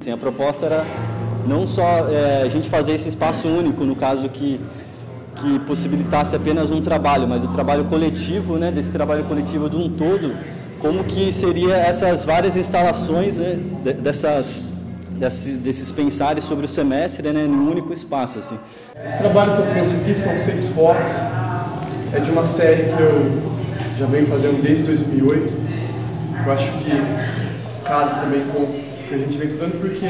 Assim, a proposta era não só a gente fazer esse espaço único, no caso que possibilitasse apenas um trabalho, mas o trabalho coletivo, né, desse trabalho coletivo de um todo, como que seria essas várias instalações, né, desses pensares sobre o semestre, né, em um único espaço. Assim. Esse trabalho que eu trouxe aqui são 6 fotos, é de uma série que eu já venho fazendo desde 2008. Eu acho que casa também com o que a gente vem estudando, porque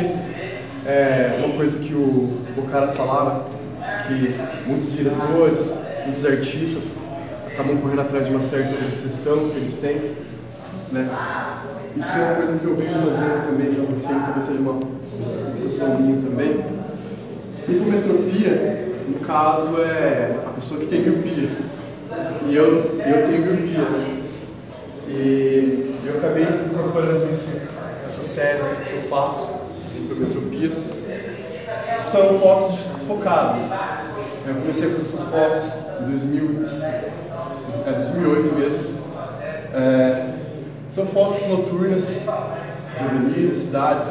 é uma coisa que o cara falava, que muitos diretores, muitos artistas acabam correndo atrás de uma certa obsessão que eles têm, né? Isso é uma coisa que eu venho fazendo também já há muito tempo, talvez seja uma obsessão minha também. Hipometropia, no caso, é a pessoa que tem miopia. E eu tenho miopia. E eu acabei incorporando isso, essas séries que eu faço, essas hipometropias. São fotos desfocadas. Eu comecei a fazer essas fotos em 2008 mesmo. São fotos noturnas de avenidas, cidades,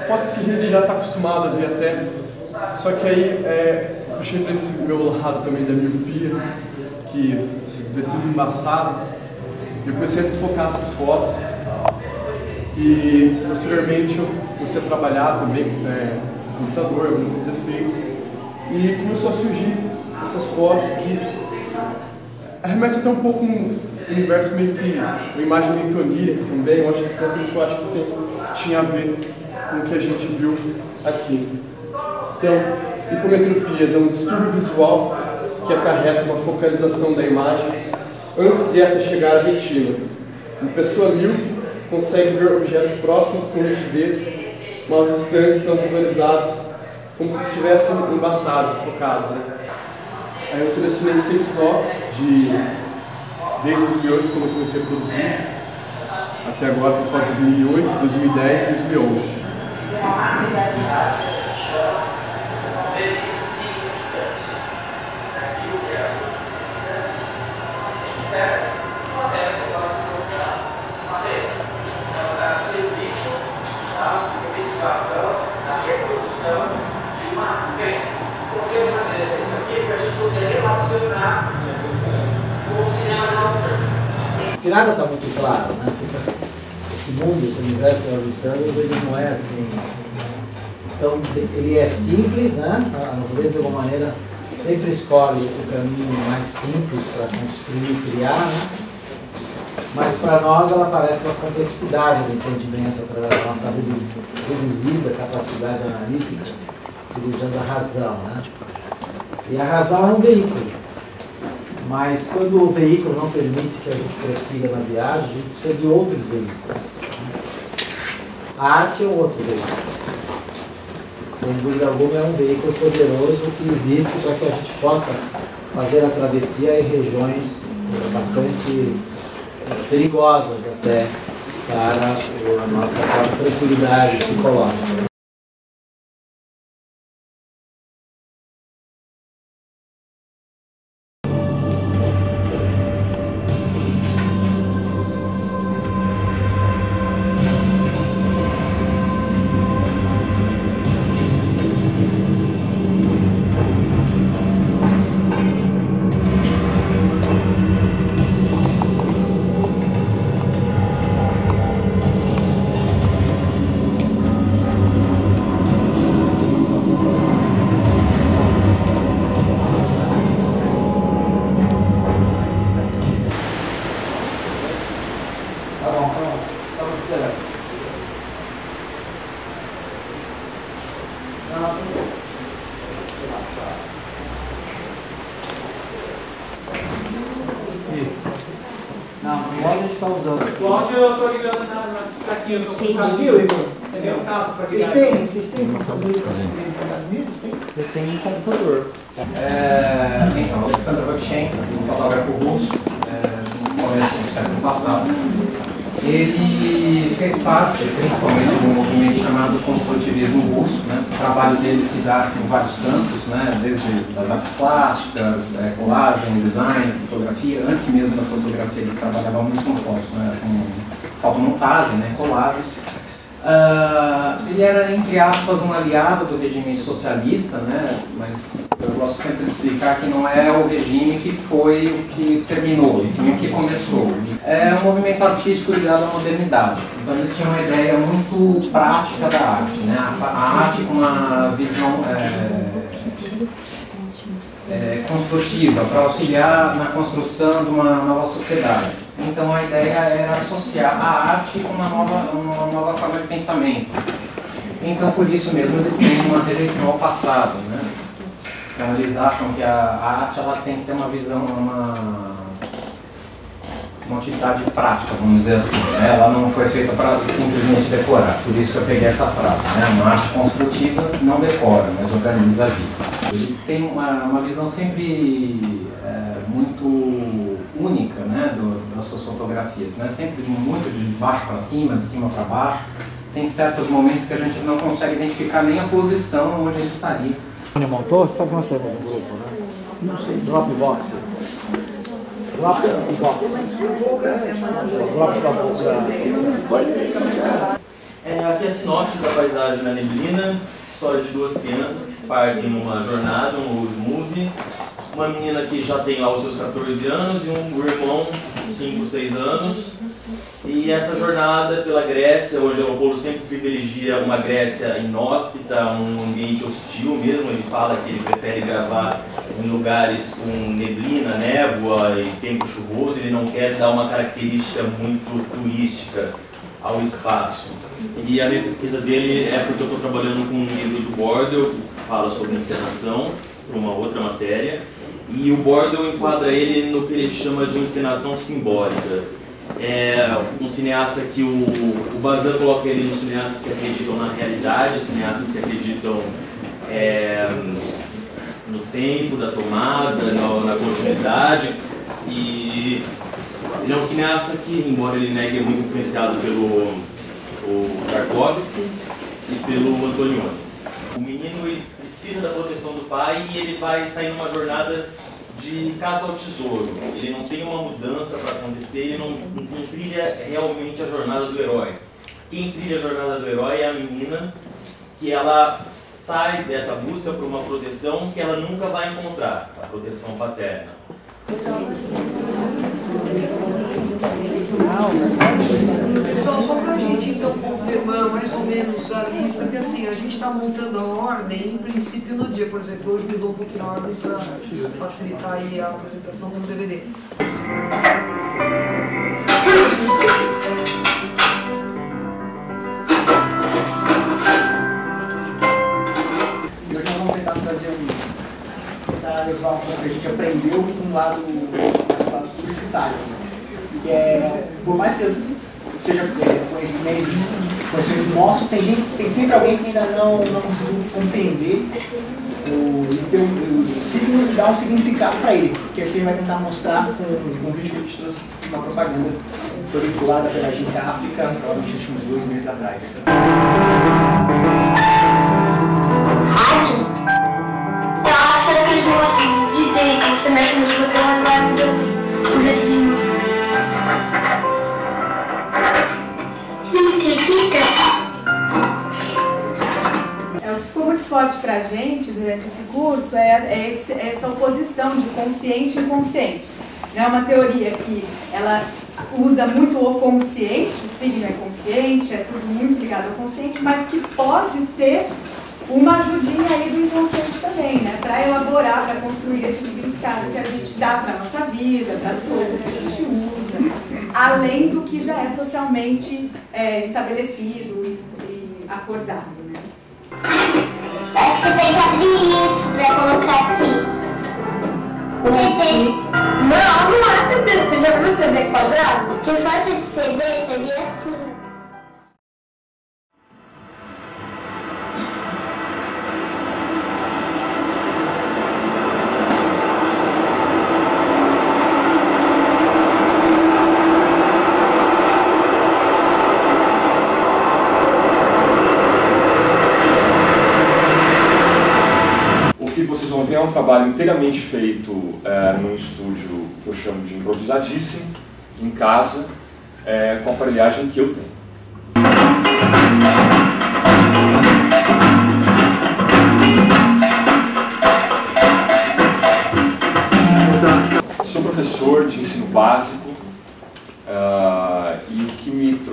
fotos que a gente já está acostumado a ver até. Só que aí eu puxei para esse meu lado também da miopia, que vê tudo embaçado. Eu comecei a desfocar essas fotos e posteriormente eu comecei a trabalhar também com computador, alguns efeitos, e começou a surgir essas fotos que remete até um pouco um universo meio que, uma imagem meio que onírica também. Eu acho que é por isso que eu acho que tinha a ver com o que a gente viu aqui. Então, hipometropias é um distúrbio visual que acarreta uma focalização da imagem antes de essa chegar à retina. Uma pessoa míope consegue ver objetos próximos com nitidez, mas os distantes são visualizados como se estivessem embaçados, focados. Né? Aí eu selecionei 6 fotos desde 2008, quando eu comecei a produzir, até agora tem fotos de 2008, 2010 e 2011. Que nada está muito claro, né? Esse mundo, esse universo que nós estamos, ele não é assim. Então, ele é simples, né? A natureza, de alguma maneira, sempre escolhe o caminho mais simples para construir e criar, né? Mas para nós ela parece uma complexidade do entendimento através da nossa reduzida capacidade analítica, utilizando a razão, né? E a razão é um veículo. Mas quando o veículo não permite que a gente prossiga na viagem, a gente precisa de outros veículos. A arte é um outro veículo. Sem dúvida alguma, é um veículo poderoso que existe para que a gente possa fazer a travessia em regiões bastante perigosas até para a nossa própria tranquilidade psicológica. Não, o áudio a gente está usando. O áudio eu estou ligando nas plaquinhas, eu estou colocando. Viu, Igor? Entendeu? Vocês têm computador? Eu tenho um computador. Então, Alexander Lukashenko, um fotógrafo russo, no começo do século passado. Ele fez parte, principalmente, de um movimento chamado construtivismo russo. Né? O trabalho dele se dá em vários campos, né? Desde as artes plásticas, colagem, design, fotografia. Antes mesmo da fotografia, ele trabalhava muito com foto, né? Com fotomontagem, né? Colagens. Ele era, entre aspas, um aliado do regime socialista, né? Mas eu gosto sempre de explicar que não é o regime que foi o que terminou, e sim o que começou. É um movimento artístico ligado à modernidade. Então eles tinham uma ideia muito prática da arte, né? A arte com uma visão construtiva, para auxiliar na construção de uma nova sociedade. Então a ideia era associar a arte com uma nova forma de pensamento. Então por isso mesmo eles têm uma rejeição ao passado, né? Então eles acham que a arte ela tem que ter uma visão, uma utilidade prática, vamos dizer assim, né? Ela não foi feita para simplesmente decorar. Por isso que eu peguei essa frase, né? Uma arte construtiva não decora, mas organiza a vida. Ele tem uma visão sempre muito única, né, das suas fotografias, né? Sempre muito de baixo para cima, de cima para baixo. Tem certos momentos que a gente não consegue identificar nem a posição onde ele estaria. Quando montou, sabe que nós temos um grupo, né? Não sei. Dropbox. Aqui é a sinopse da paisagem na neblina. História de duas crianças que se partem numa jornada, um road movie. Uma menina que já tem lá os seus 14 anos e um irmão de 5, 6 anos. E essa jornada pela Grécia, o Angelo Polo sempre privilegia uma Grécia inóspita, um ambiente hostil mesmo. Ele fala que ele prefere gravar em lugares com neblina, névoa e tempo chuvoso. Ele não quer dar uma característica muito turística ao espaço. E a minha pesquisa dele é porque eu estou trabalhando com um livro do Bordel, que fala sobre encenação, para uma outra matéria. E o Bordel enquadra ele no que ele chama de encenação simbólica. É um cineasta que o Bazin coloca ele nos cineastas que acreditam na realidade, cineastas que acreditam no tempo da tomada, na continuidade. E ele é um cineasta que, embora ele negue, é muito influenciado pelo Tarkovsky e pelo Antonioni. O menino precisa da proteção do pai e ele vai sair numa jornada de caça ao tesouro. Ele não tem uma mudança para acontecer, ele não trilha realmente a jornada do herói. Quem trilha a jornada do herói é a menina, que ela sai dessa busca por uma proteção que ela nunca vai encontrar, a proteção paterna. Pessoal, só para a gente então confirmar mais ou menos a lista, que assim, a gente está montando a ordem em princípio no dia, por exemplo, hoje mudou um pouquinho a ordem para facilitar aí a apresentação do DVD. E hoje nós vamos tentar trazer tentar levar o que a gente aprendeu com um lado publicitário. Que é, por mais que seja conhecimento nosso, tem sempre alguém que ainda não conseguiu compreender o signo e dar um significado para ele. Que aqui a gente vai tentar mostrar com um vídeo que a gente trouxe, uma propaganda foi vinculada pela agência África, provavelmente uns 2 meses atrás. Rádio? Eu acho que era aqueles negócios de DJ que você mexe no botão e vai o jeitinho. Não acredita? O que ficou muito forte pra gente durante esse curso é essa oposição de consciente e inconsciente. É uma teoria que ela usa muito o consciente, o signo é consciente, é tudo muito ligado ao consciente, mas que pode ter uma ajudinha aí do inconsciente também, né? Para elaborar, para construir esse significado que a gente dá para a nossa vida, para as coisas que a gente usa, além do que já é socialmente estabelecido e acordado, né? Acho que tem que abrir isso para colocar aqui. Não é CD. Você já viu o CD quadrado? Se fosse de CD, seria assim. É um trabalho inteiramente feito num estúdio que eu chamo de improvisadíssimo, em casa, com a aparelhagem que eu tenho.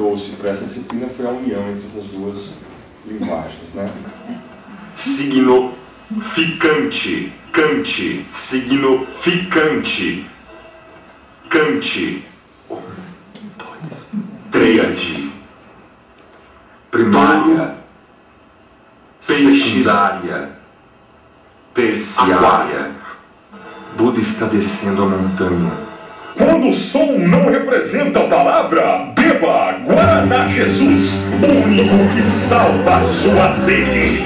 trouxe para essa disciplina foi a união entre essas duas linguagens, né? Significante, cante, significante, cante, tríade, primária, secundária, terciária. Buda está descendo a montanha. Quando o som não representa a palavra, beba Guaraná Jesus, o único que salva a sua sede.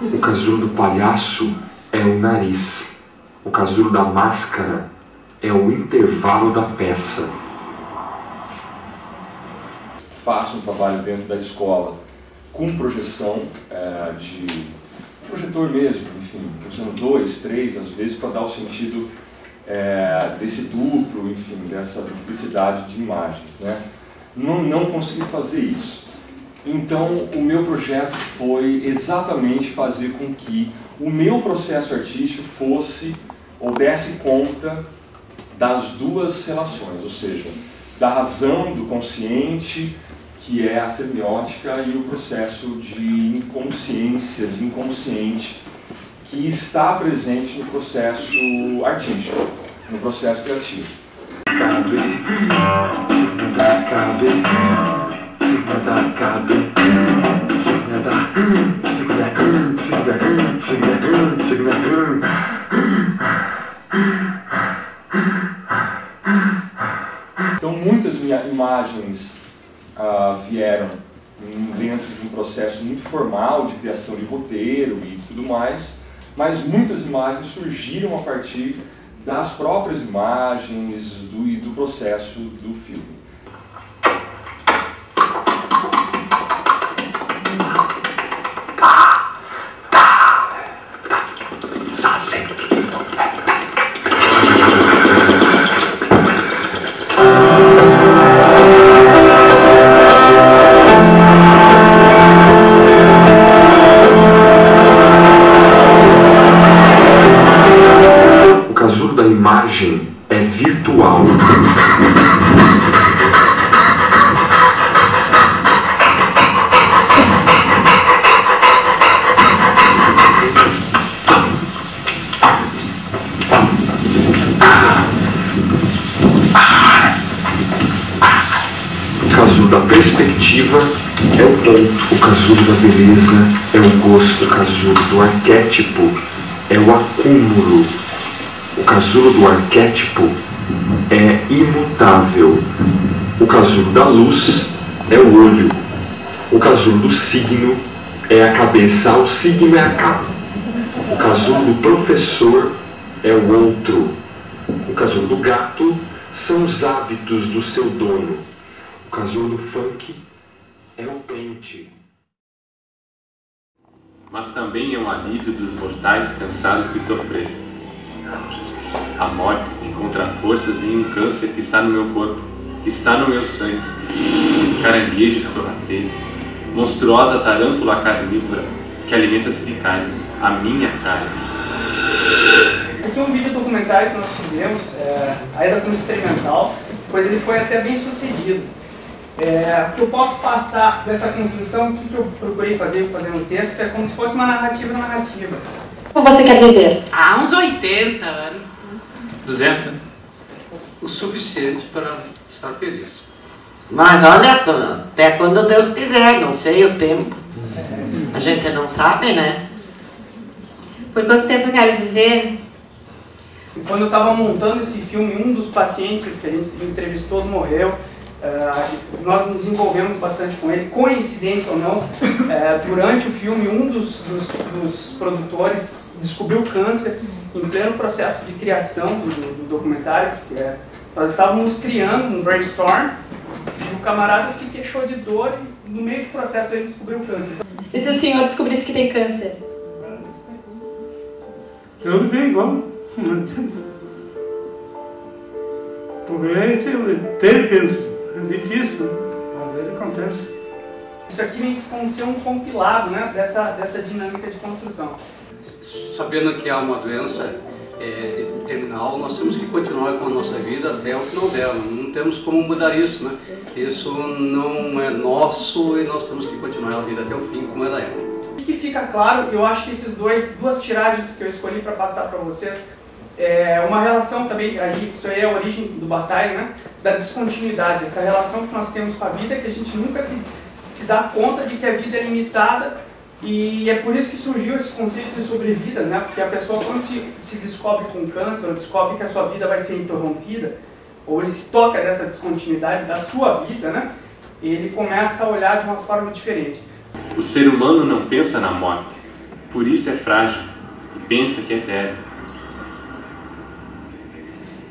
O casulo do palhaço é o nariz. O casulo da máscara é o intervalo da peça. Faço um trabalho dentro da escola com projeção de projetor mesmo, enfim, usando 2, 3 às vezes para dar o sentido desse duplo, enfim, dessa duplicidade de imagens, né? Não consegui fazer isso. Então o meu projeto foi exatamente fazer com que o meu processo artístico fosse ou desse conta das duas relações, ou seja, da razão, do consciente, que é a semiótica, e o processo de inconsciência, de inconsciente, que está presente no processo artístico, no processo criativo. Então muitas imagens vieram dentro de um processo muito formal de criação de roteiro e tudo mais, mas muitas imagens surgiram a partir das próprias imagens e do processo do filme. A imagem é virtual. O casulo da perspectiva é o ponto, o casulo da beleza é o gosto, o casulo do arquétipo é o acúmulo. O casulo do arquétipo é imutável. O casulo da luz é o olho. O casulo do signo é a cabeça. O signo é a capa. O casulo do professor é o outro. O casulo do gato são os hábitos do seu dono. O casulo do funk é o pente. Mas também é um alívio dos mortais cansados de sofrer. A morte encontra forças em um câncer que está no meu corpo, que está no meu sangue. Caranguejo sorrateiro, monstruosa tarântula carnívora que alimenta-se de carne, a minha carne. Aqui é um vídeo documentário que nós fizemos, ainda como experimental, pois ele foi até bem sucedido. O que eu posso passar dessa construção, o que eu procurei fazer no texto, é como se fosse uma narrativa. Como você quer viver? Há uns 80 anos. 200, né? O suficiente para estar feliz. Mas olha, até quando Deus quiser, não sei o tempo. A gente não sabe, né? Por quanto tempo eu quero viver? E quando eu estava montando esse filme, um dos pacientes que a gente entrevistou morreu. Nós nos envolvemos bastante com ele, coincidência ou não, durante o filme um dos produtores descobriu câncer em pleno processo de criação do documentário. Nós estávamos criando um brainstorm e o camarada se queixou de dor e no meio do processo ele descobriu câncer. E se o senhor descobrisse que tem câncer? Eu vivi igual. Porque ter câncer é difícil, às vezes acontece. Isso aqui vem como ser um compilado, né, dessa dinâmica de construção. Sabendo que há uma doença terminal, nós temos que continuar com a nossa vida até o final dela. não temos como mudar isso, né? Isso não é nosso e nós temos que continuar a vida até o fim como ela é. O que fica claro, eu acho que esses duas tiragens que eu escolhi para passar para vocês, é uma relação também, aí, isso aí é a origem do Bataille, né? Da descontinuidade, essa relação que nós temos com a vida, que a gente nunca se dá conta de que a vida é limitada, e é por isso que surgiu esse conceito de sobrevida, né? Porque a pessoa, quando se descobre com câncer, ou descobre que a sua vida vai ser interrompida, ou ele se toca dessa descontinuidade da sua vida, né? Ele começa a olhar de uma forma diferente. O ser humano não pensa na morte, por isso é frágil e pensa que é eterno.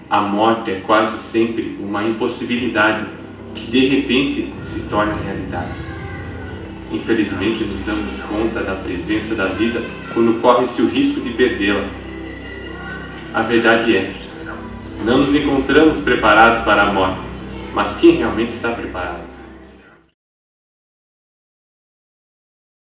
A morte é quase sempre uma impossibilidade que de repente se torna realidade. Infelizmente nos damos conta da presença da vida quando corre-se o risco de perdê-la. A verdade é, não nos encontramos preparados para a morte, mas quem realmente está preparado?